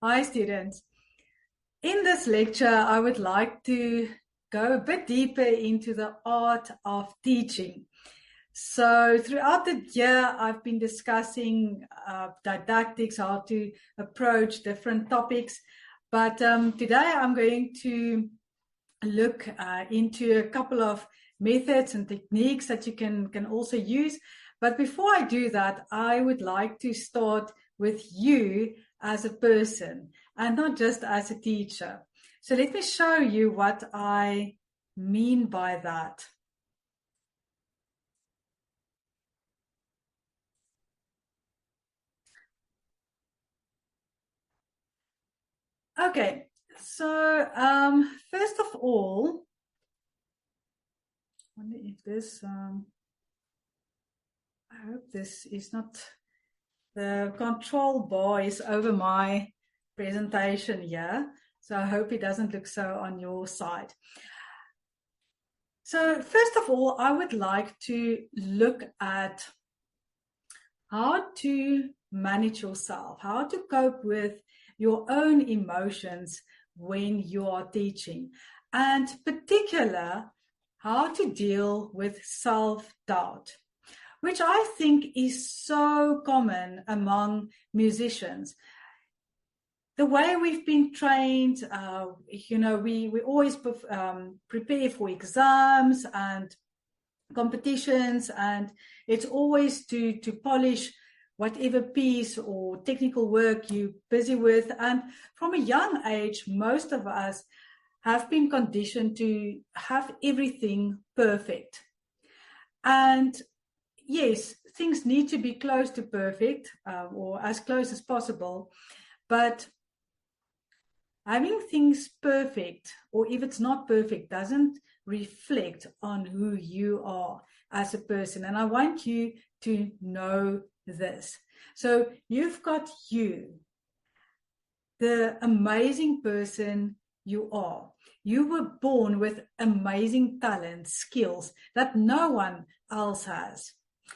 Hi, students. In this lecture, I would like to go a bit deeper into the art of teaching. So throughout the year, I've been discussing didactics, how to approach different topics. But today I'm going to look into a couple of methods and techniques that you can also use. But before I do that, I would like to start with you as a person and not just as a teacher. So let me show you what I mean by that. Okay, so first of all, I wonder if this, I hope this is not, the control bar is over my presentation here. So I hope it doesn't look so on your side. So first of all, I would like to look at how to manage yourself, how to cope with your own emotions when you are teaching, and particular, how to deal with self-doubt, which I think is so common among musicians. The way we've been trained, we always prepare for exams and competitions, and it's always to polish whatever piece or technical work you're busy with. And from a young age, most of us have been conditioned to have everything perfect. And yes, things need to be close to perfect, or as close as possible, but having things perfect, or if it's not perfect, doesn't reflect on who you are as a person. And I want you to know this. So you've got you, the amazing person you are. You were born with amazing talents, skills that no one else has.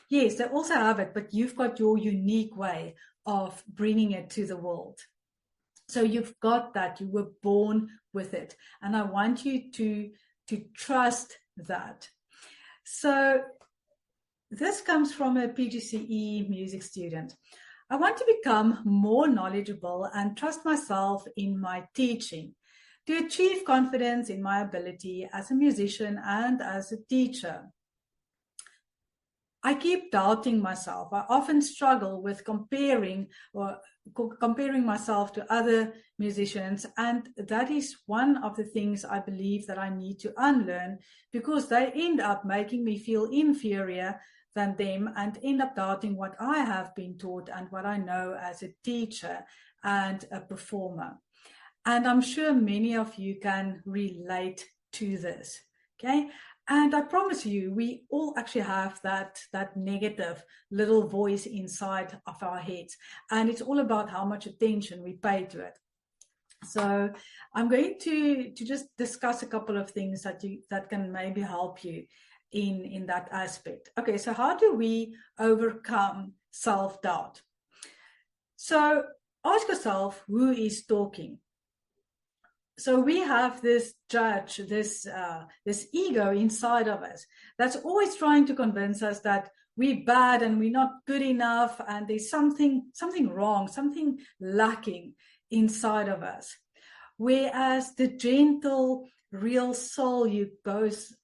Yes, they also have it, but you've got your unique way of bringing it to the world. So you've got that. You were born with it. And I want you to trust that. So this comes from a PGCE music student. I want to become more knowledgeable and trust myself in my teaching to achieve confidence in my ability as a musician and as a teacher. I keep doubting myself. I often struggle with comparing myself to other musicians, and that is one of the things I believe that I need to unlearn, because they end up making me feel inferior than them and end up doubting what I have been taught and what I know as a teacher and a performer. And I'm sure many of you can relate to this. Okay. And I promise you, we all actually have that negative little voice inside of our heads. And it's all about how much attention we pay to it. So I'm going to just discuss a couple of things that can maybe help you in that aspect. Okay, so how do we overcome self-doubt? So ask yourself, who is talking? So we have this judge, this ego inside of us that's always trying to convince us that we're bad and we're not good enough, and there's something wrong, something lacking inside of us. Whereas the gentle, real soul you goes,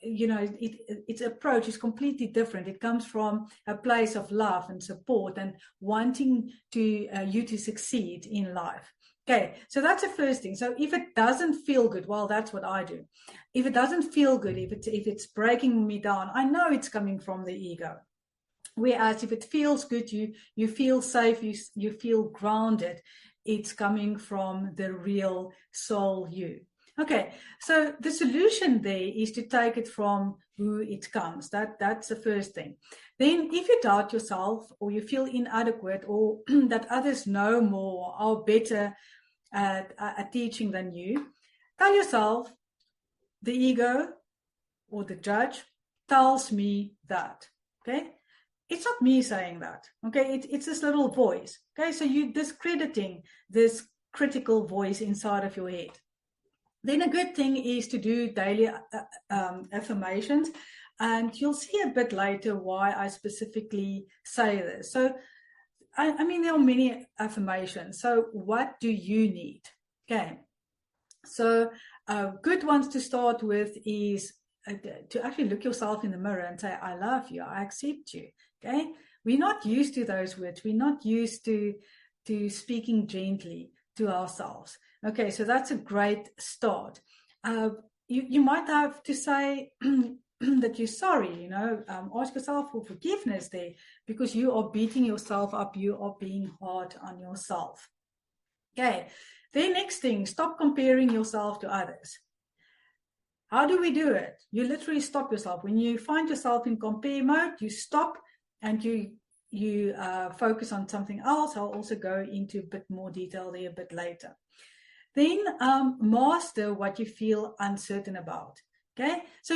its approach is completely different. It comes from a place of love and support and wanting to you to succeed in life. Okay, so that's the first thing. So if it doesn't feel good, well, that's what I do. If it doesn't feel good, if it's breaking me down, I know it's coming from the ego. Whereas if it feels good, you feel safe, you feel grounded, it's coming from the real soul you. Okay, so the solution there is to take it from who it comes. That's the first thing. Then if you doubt yourself, or you feel inadequate, or that others know more, are better at teaching than you, tell yourself, the ego or the judge tells me that. Okay, it's not me saying that. Okay, it's this little voice. Okay, so you're discrediting this critical voice inside of your head. Then a good thing is to do daily affirmations, and you'll see a bit later why I specifically say this. So, I mean, there are many affirmations. So what do you need? Okay. So good ones to start with is to actually look yourself in the mirror and say, I love you, I accept you. Okay. We're not used to those words. We're not used to speaking gently to ourselves. Okay, so that's a great start. You might have to say that you're sorry, ask yourself for forgiveness there, because you are beating yourself up, you are being hard on yourself. Okay, the next thing, stop comparing yourself to others. How do we do it? You literally stop yourself. When you find yourself in compare mode, you stop and you focus on something else. I'll also go into a bit more detail there a bit later. Then master what you feel uncertain about. Okay, so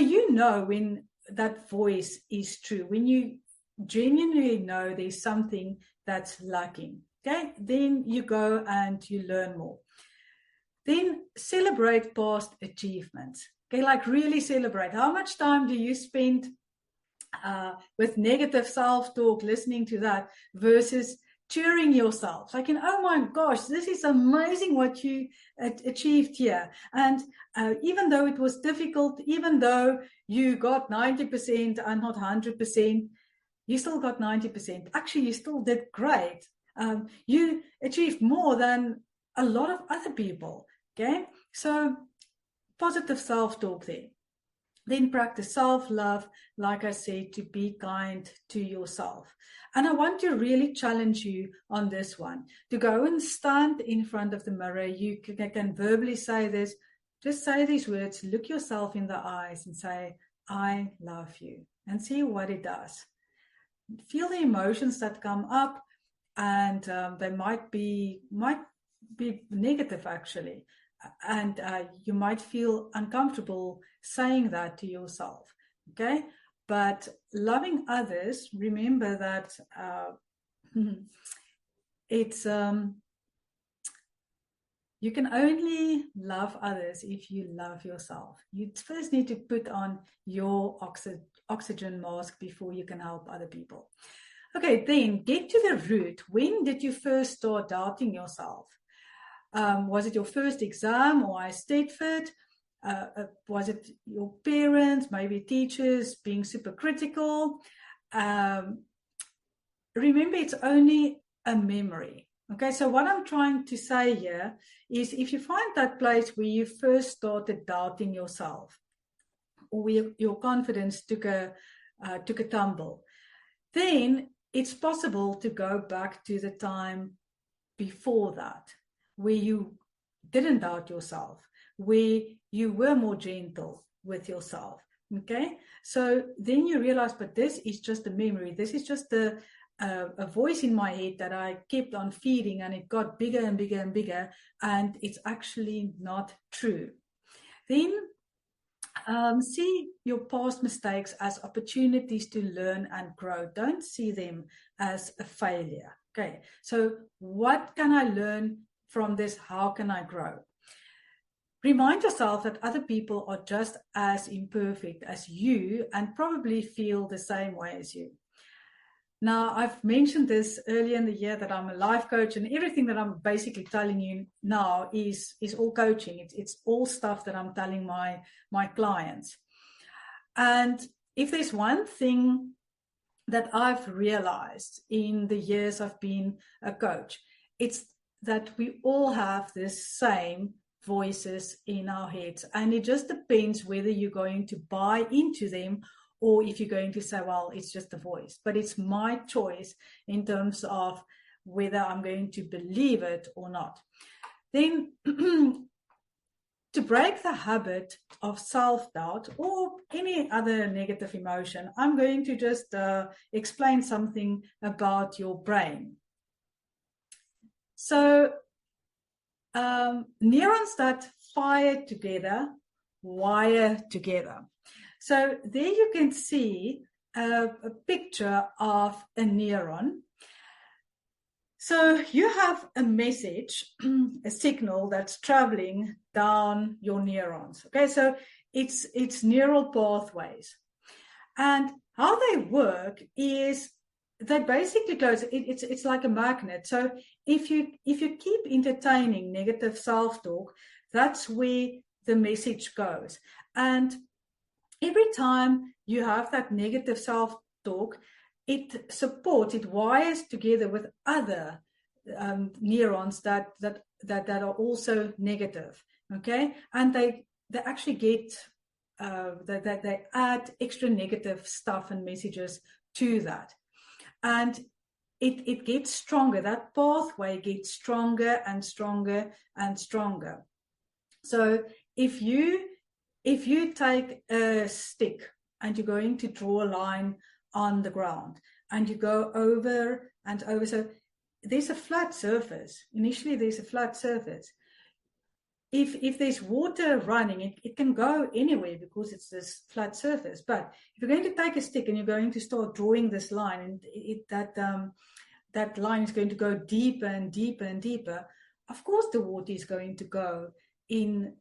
when that voice is true, when you genuinely know there's something that's lacking. Okay, then you go and you learn more. Then celebrate past achievements. Okay, like really celebrate. How much time do you spend with negative self-talk, listening to that, versus cheering yourself, like, oh my gosh, this is amazing what you achieved here. And even though it was difficult, even though you got 90% and not 100%, you still got 90%. Actually, you still did great. You achieved more than a lot of other people. Okay, so positive self-talk there. Then practice self-love, like I said, to be kind to yourself. And I want to really challenge you on this one, to go and stand in front of the mirror. You can verbally say this, just say these words, look yourself in the eyes and say, I love you, and see what it does. Feel the emotions that come up, and they might be negative actually. And you might feel uncomfortable saying that to yourself, okay? But loving others, remember that it's you can only love others if you love yourself. You first need to put on your oxygen mask before you can help other people. Okay, then get to the root. When did you first start doubting yourself? Was it your first exam or Eisteddfod? Was it your parents, maybe teachers being super critical? Remember, it's only a memory. Okay, so what I'm trying to say here is, if you find that place where you first started doubting yourself, or where your confidence took a tumble, then it's possible to go back to the time before that, where you didn't doubt yourself, where you were more gentle with yourself. Okay, so then you realize, but this is just a memory. This is just a voice in my head that I kept on feeding, and it got bigger and bigger and bigger, and it's actually not true. Then see your past mistakes as opportunities to learn and grow. Don't see them as a failure. Okay, so what can I learn from this? How can I grow? Remind yourself that other people are just as imperfect as you and probably feel the same way as you. Now, I've mentioned this earlier in the year that I'm a life coach, and everything that I'm basically telling you now is all coaching. It's all stuff that I'm telling my clients. And if there's one thing that I've realized in the years I've been a coach, it's that we all have this same voices in our heads, and it just depends whether you're going to buy into them or if you're going to say, well, it's just a voice. But it's my choice in terms of whether I'm going to believe it or not. Then to break the habit of self-doubt or any other negative emotion, I'm going to just explain something about your brain. So neurons that fire together wire together. So there you can see a picture of a neuron. So you have a message, a signal that's traveling down your neurons. Okay, so it's neural pathways. And how they work is they basically close. It's like a magnet. So if you keep entertaining negative self-talk, that's where the message goes. And every time you have that negative self-talk, it wires together with other neurons that are also negative. Okay, and they actually get that they add extra negative stuff and messages to that, and it gets stronger. That pathway gets stronger and stronger and stronger. So if you take a stick and you're going to draw a line on the ground and you go over and over, so there's a flat surface. Initially there's a flat surface. If there's water running, it can go anywhere because it's this flat surface. But if you're going to take a stick and you're going to start drawing this line, and that line is going to go deeper and deeper and deeper, of course the water is going to go in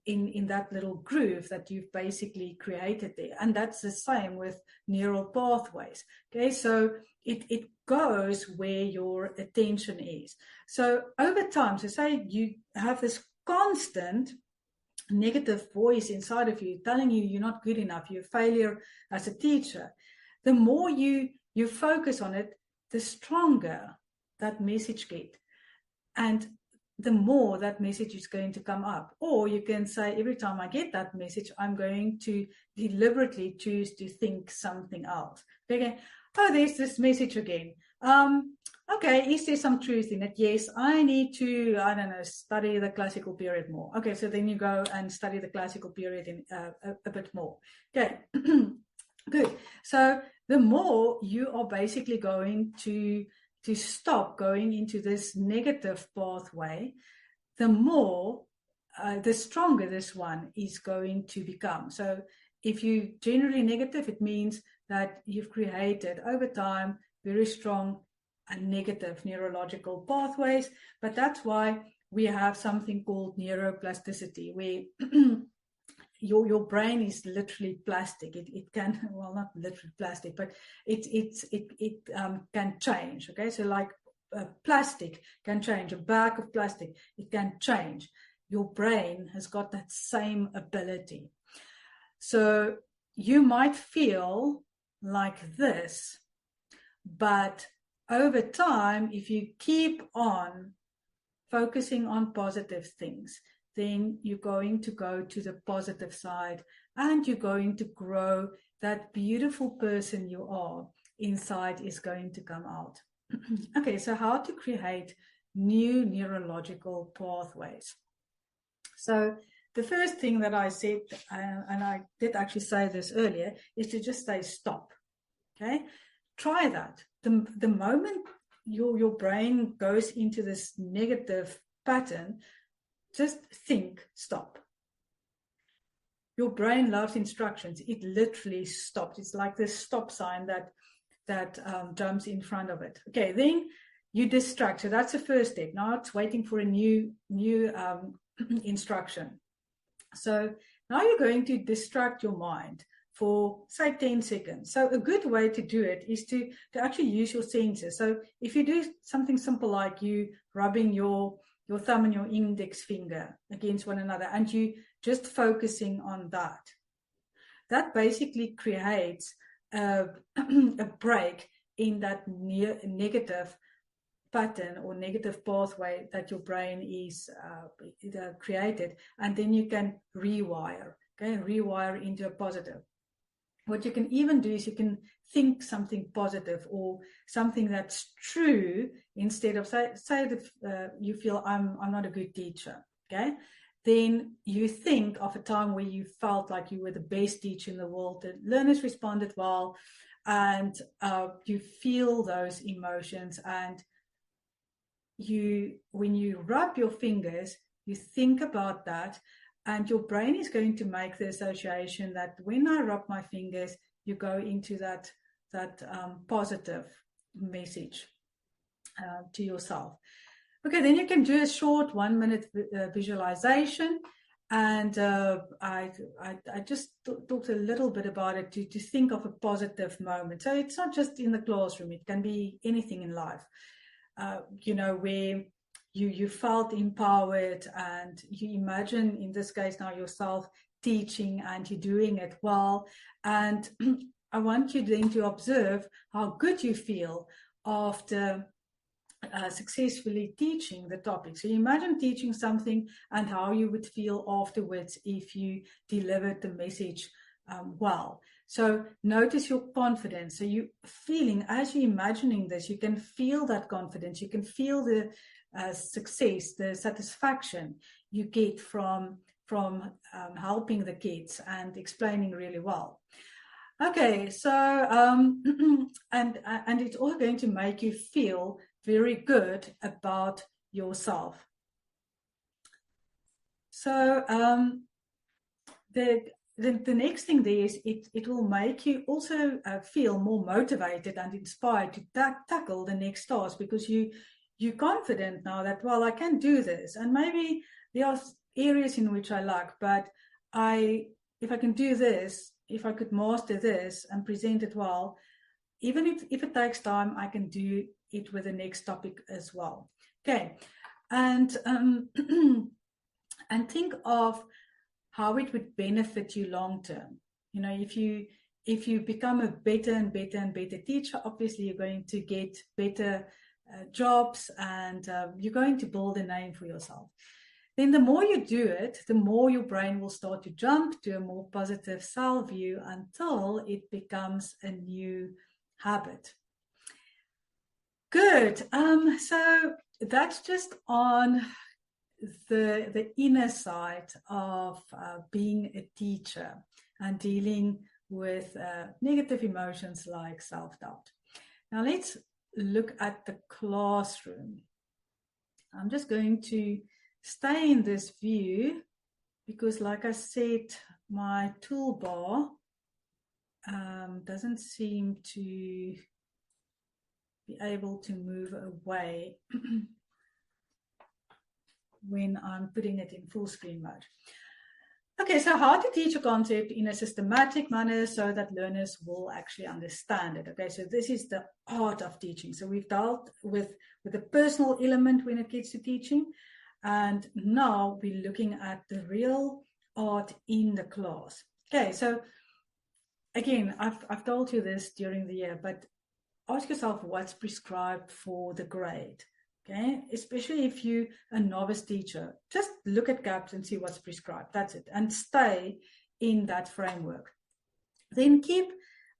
that little groove that you've basically created there. And that's the same with neural pathways. Okay, so it goes where your attention is. So over time, so say you have this constant negative voice inside of you telling you you're not good enough, you're a failure as a teacher. The more you focus on it, the stronger that message gets, and the more that message is going to come up. Or you can say, every time I get that message, I'm going to deliberately choose to think something else. Okay, oh, there's this message again. Okay, is there some truth in it? Yes, I need to, I don't know, study the classical period more. Okay, so then you go and study the classical period in a bit more. Okay, good. So the more you are basically going to stop going into this negative pathway, the more, the stronger this one is going to become. So if you're generally negative, it means that you've created over time very strong and negative neurological pathways. But that's why we have something called neuroplasticity, where your brain is literally plastic. It can, well, not literally plastic, but it can change. Okay, so like plastic can change, a bag of plastic, it can change. Your brain has got that same ability. So you might feel like this, but over time, if you keep on focusing on positive things, then you're going to go to the positive side, and you're going to grow. That beautiful person you are inside is going to come out. Okay, so how to create new neurological pathways. So the first thing that I said, and I did actually say this earlier, is to just say stop. Okay, try that. The moment your brain goes into this negative pattern, just think stop. Your brain loves instructions. It literally stops. It's like this stop sign that jumps in front of it. Okay, then you distract. So that's the first step. Now it's waiting for a new instruction. So now you're going to distract your mind for, say, 10 seconds. So a good way to do it is to actually use your senses. So if you do something simple like you rubbing your thumb and your index finger against one another, and you just focusing on that, that basically creates a break in that negative pattern or negative pathway that your brain is created, and then you can rewire, okay, rewire into a positive. What you can even do is you can think something positive or something that's true, instead of say that you feel I'm not a good teacher, okay, then you think of a time where you felt like you were the best teacher in the world, the learners responded well, and you feel those emotions, and when you rub your fingers, you think about that, and your brain is going to make the association that when I rub my fingers, you go into that positive message. to yourself. Okay, then you can do a short 1-minute visualization. And I just talked a little bit about it to think of a positive moment. So it's not just in the classroom, it can be anything in life, where you felt empowered and you imagine, in this case now, yourself teaching and you're doing it well. And I want you then to observe how good you feel after successfully teaching the topic. So you imagine teaching something and how you would feel afterwards if you delivered the message well. So notice your confidence. So you feeling, as you're imagining this, you can feel that confidence. You can feel the success, the satisfaction you get from helping the kids and explaining really well. Okay, so and it's all going to make you feel very good about yourself. So the next thing there is it will make you also feel more motivated and inspired to tackle the next task, because you're confident now that, well, I can do this, and maybe there are areas in which I lack, but if I can do this, if I could master this and present it well, even if it takes time, I can do it with the next topic as well. Okay, and and think of how it would benefit you long term. You know, if you become a better and better and better teacher, obviously you're going to get better jobs, and you're going to build a name for yourself. Then the more you do it, the more your brain will start to jump to a more positive self view until it becomes a new habit. Good. So that's just on the inner side of being a teacher and dealing with negative emotions like self-doubt. Now let's look at the classroom. I'm just going to stay in this view because, like I said, my toolbar doesn't seem to be able to move away when I'm putting it in full screen mode. Okay, so how to teach a concept in a systematic manner so that learners will actually understand it. Okay, so this is the art of teaching. So we've dealt with the personal element when it gets to teaching, and now we're looking at the real art in the class. Okay, so again, I've told you this during the year, but ask yourself what's prescribed for the grade. Okay, especially if you're a novice teacher, just look at gaps and see what's prescribed. That's it, and stay in that framework. Then keep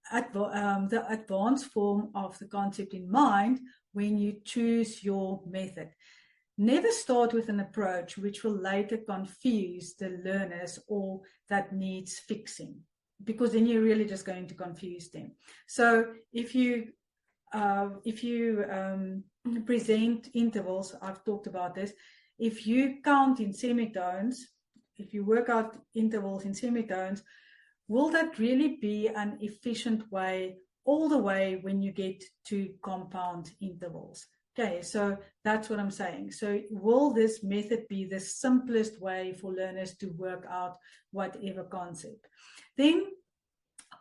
the advanced form of the concept in mind when you choose your method. Never start with an approach which will later confuse the learners or that needs fixing, because then you're really just going to confuse them. So if you present intervals, I've talked about this, if you count in semitones, if you work out intervals in semitones, will that really be an efficient way all the way when you get to compound intervals? Okay, so that's what I'm saying. So will this method be the simplest way for learners to work out whatever concept? Then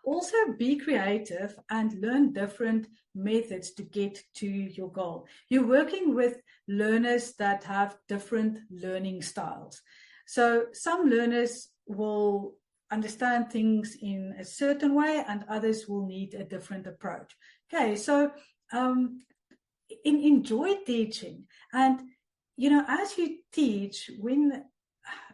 also be creative and learn different methods to get to your goal. You're working with learners that have different learning styles. So some learners will understand things in a certain way and others will need a different approach. Okay, so enjoy teaching. And, you know, as you teach,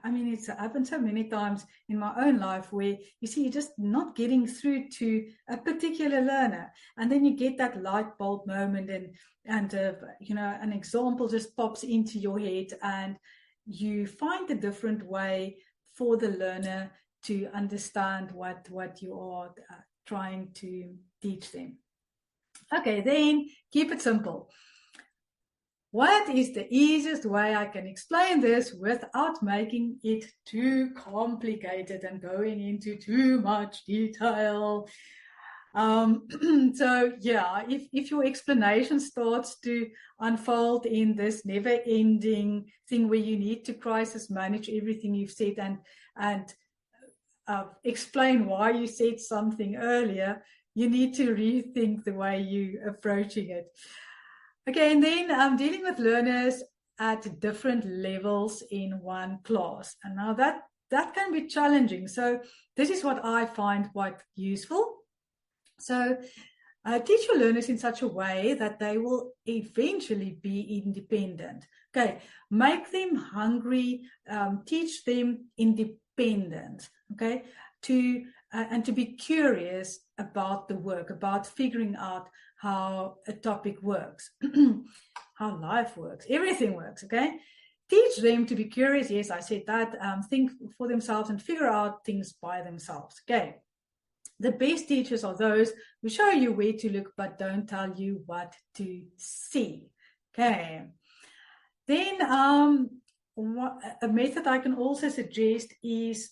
it's happened so many times in my own life where you see you're just not getting through to a particular learner, and then you get that light bulb moment, and an example just pops into your head, and you find a different way for the learner to understand what you are trying to teach them. Okay, then keep it simple. What is the easiest way I can explain this without making it too complicated and going into too much detail? So yeah, if your explanation starts to unfold in this never-ending thing where you need to crisis manage everything you've said and explain why you said something earlier, you need to rethink the way you're approaching it. Okay, and then dealing with learners at different levels in one class. And now that can be challenging. So this is what I find quite useful. So teach your learners in such a way that they will eventually be independent. Okay, make them hungry, teach them independence. Okay, and to be curious about the work, about figuring out how a topic works, how life works, everything works. Okay, teach them to be curious. Yes, I said that. Think for themselves and figure out things by themselves. Okay. The best teachers are those who show you where to look but don't tell you what to see. Okay. Then a method I can also suggest is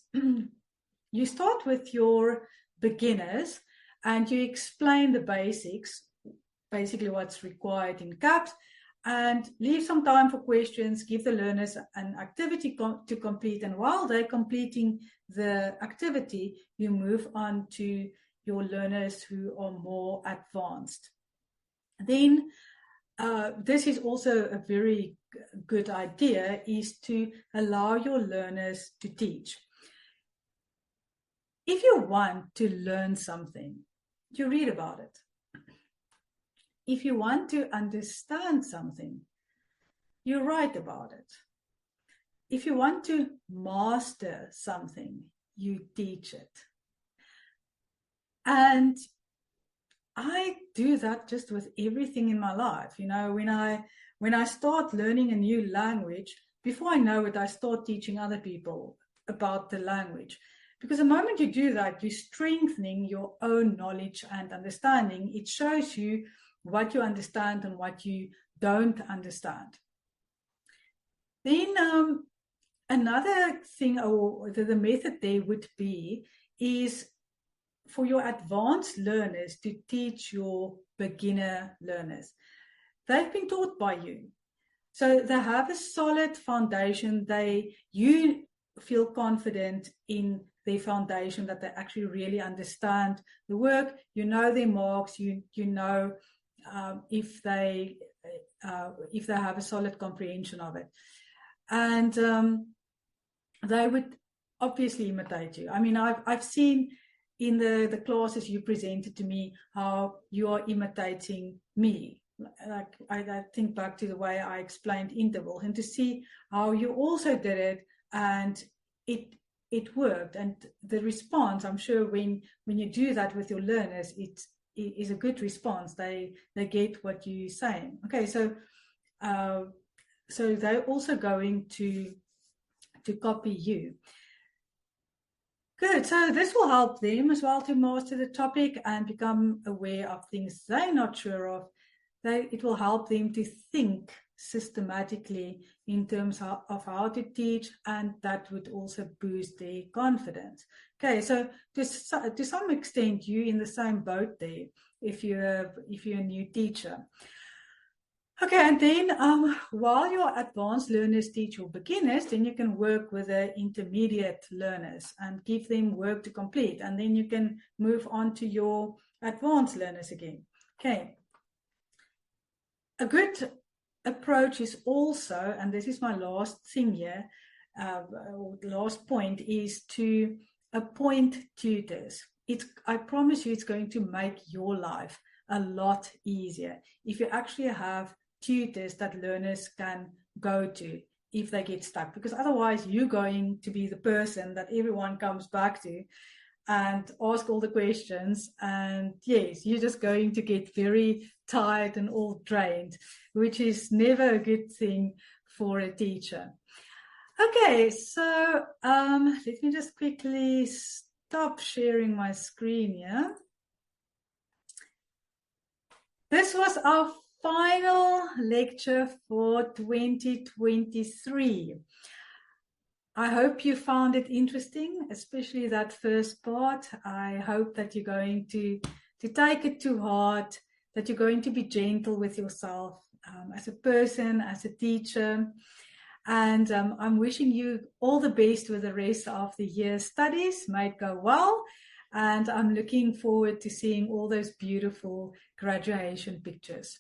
you start with your beginners and you explain the basics, basically what's required in CAPS, and leave some time for questions, give the learners an activity to complete, and while they're completing the activity, you move on to your learners who are more advanced. Then this is also a very good idea, is to allow your learners to teach. If you want to learn something, you read about it. If you want to understand something, you write about it. If you want to master something, you teach it. And I do that just with everything in my life. You know, when I start learning a new language, before I know it, I start teaching other people about the language. Because the moment you do that, you're strengthening your own knowledge and understanding. It shows you what you understand and what you don't understand. Then another thing, or the method there would be, is for your advanced learners to teach your beginner learners. They've been taught by you. So they have a solid foundation. You feel confident in their foundation, that they actually really understand the work. You know their marks. You know if they have a solid comprehension of it, and they would obviously imitate you. I mean, I've seen in the classes you presented to me how you are imitating me. Like I think back to the way I explained interval, and to see how you also did it, and it worked. And the response, I'm sure when you do that with your learners, it is a good response. They get what you're saying. Okay, so they're also going to copy you. Good. So this will help them as well to master the topic and become aware of things they're not sure of. It will help them to think systematically in terms of how to teach, and that would also boost their confidence. Okay, so to some extent, you're in the same boat there if you're a new teacher. Okay, and then while your advanced learners teach your beginners, then you can work with the intermediate learners and give them work to complete, and then you can move on to your advanced learners again. Okay. A good approach is also, and this is my last thing here, last point, is to appoint tutors. I promise you it's going to make your life a lot easier if you actually have tutors that learners can go to if they get stuck, because otherwise you're going to be the person that everyone comes back to and ask all the questions, and yes, you're just going to get very tired and all drained, which is never a good thing for a teacher. Okay, so let me just quickly stop sharing my screen here. This was our final lecture for 2023. I hope you found it interesting, especially that first part. I hope that you're going to to take it too hard, that you're going to be gentle with yourself as a person, as a teacher. And I'm wishing you all the best with the rest of the year's studies. May it go well. And I'm looking forward to seeing all those beautiful graduation pictures.